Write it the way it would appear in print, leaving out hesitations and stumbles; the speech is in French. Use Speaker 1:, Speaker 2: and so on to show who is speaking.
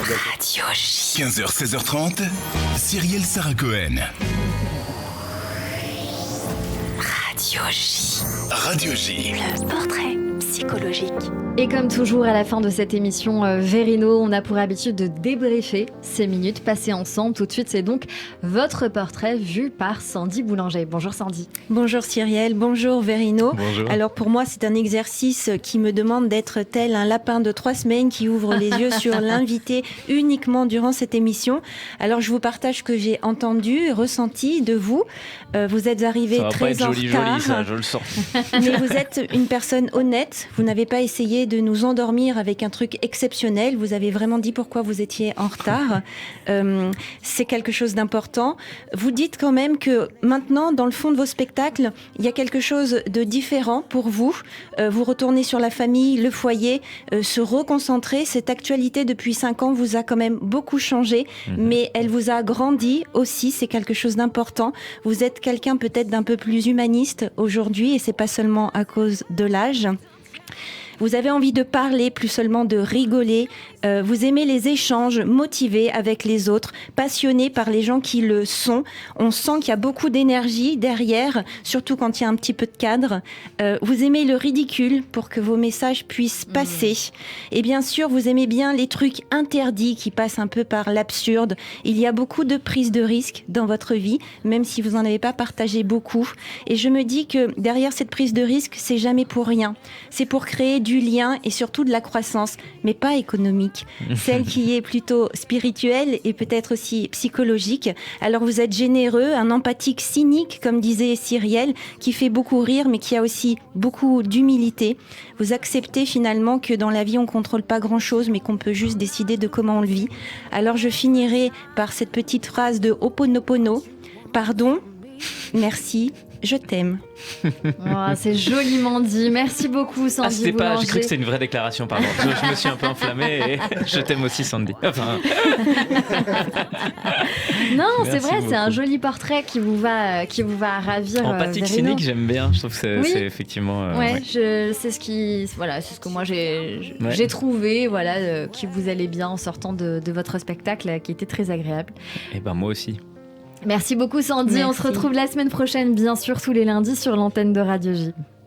Speaker 1: Radio J.
Speaker 2: 15h, 16h30, Cyrielle Sarah Cohen.
Speaker 1: Radio J.
Speaker 2: Radio J.
Speaker 1: Le portrait psychologique.
Speaker 3: Et comme toujours à la fin de cette émission Vérino, on a pour habitude de débriefer ces minutes passées ensemble. Tout de suite, c'est donc votre portrait vu par Sandy Boulanger. Bonjour Sandy.
Speaker 4: Bonjour Cyrielle, bonjour Vérino.
Speaker 5: Bonjour.
Speaker 4: Alors pour moi, c'est un exercice qui me demande d'être tel un lapin de 3 semaines qui ouvre les yeux sur l'invité uniquement durant cette émission. Alors je vous partage ce que j'ai entendu et ressenti de vous. Vous êtes arrivé très en retard.
Speaker 5: Ça va pas être joli, ça, je le sens.
Speaker 4: Mais vous êtes une personne honnête. Vous n'avez pas essayé de nous endormir avec un truc exceptionnel. Vous avez vraiment dit pourquoi vous étiez en retard. C'est quelque chose d'important. Vous dites quand même que maintenant, dans le fond de vos spectacles, il y a quelque chose de différent pour vous. Vous retournez sur la famille, le foyer, se reconcentrer. Cette actualité depuis 5 ans vous a quand même beaucoup changé, mais elle vous a grandi aussi. C'est quelque chose d'important. Vous êtes quelqu'un peut-être d'un peu plus humaniste aujourd'hui, et c'est pas seulement à cause de l'âge. Vous avez envie de parler, plus seulement de rigoler. Vous aimez les échanges motivés avec les autres, passionnés par les gens qui le sont. On sent qu'il y a beaucoup d'énergie derrière, surtout quand il y a un petit peu de cadre. Vous aimez le ridicule pour que vos messages puissent passer. Et bien sûr, vous aimez bien les trucs interdits qui passent un peu par l'absurde. Il y a beaucoup de prises de risques dans votre vie, même si vous n'en avez pas partagé beaucoup. Et je me dis que derrière cette prise de risque, c'est jamais pour rien. C'est pour créer du lien et surtout de la croissance, mais pas économique, celle qui est plutôt spirituelle et peut-être aussi psychologique. Alors vous êtes généreux, un empathique cynique, comme disait Cyrielle, qui fait beaucoup rire, mais qui a aussi beaucoup d'humilité. Vous acceptez finalement que dans la vie, on contrôle pas grand-chose, mais qu'on peut juste décider de comment on le vit. Alors je finirai par cette petite phrase de Ho'oponopono. Pardon, merci, je t'aime.
Speaker 3: Oh, c'est joliment dit. Merci beaucoup Sandy Boulanger.
Speaker 5: J'ai cru que c'était une vraie déclaration, pardon. Je me suis un peu enflammée et je t'aime aussi Sandy. Enfin...
Speaker 3: Non,
Speaker 5: Merci
Speaker 3: c'est vrai,
Speaker 5: beaucoup.
Speaker 3: c'est un joli portrait qui vous va ravir.
Speaker 5: Empathique,
Speaker 3: Vérino.
Speaker 5: cynique, j'aime bien. Je trouve que c'est,
Speaker 3: Oui.
Speaker 5: c'est effectivement...
Speaker 3: Ouais, c'est ce que moi j'ai trouvé, qui vous allait bien en sortant de votre spectacle, qui était très agréable.
Speaker 5: Et ben moi aussi.
Speaker 3: Merci beaucoup Sandy,
Speaker 4: Merci.
Speaker 3: on se retrouve la semaine prochaine, bien sûr, tous les lundis sur l'antenne de Radio J.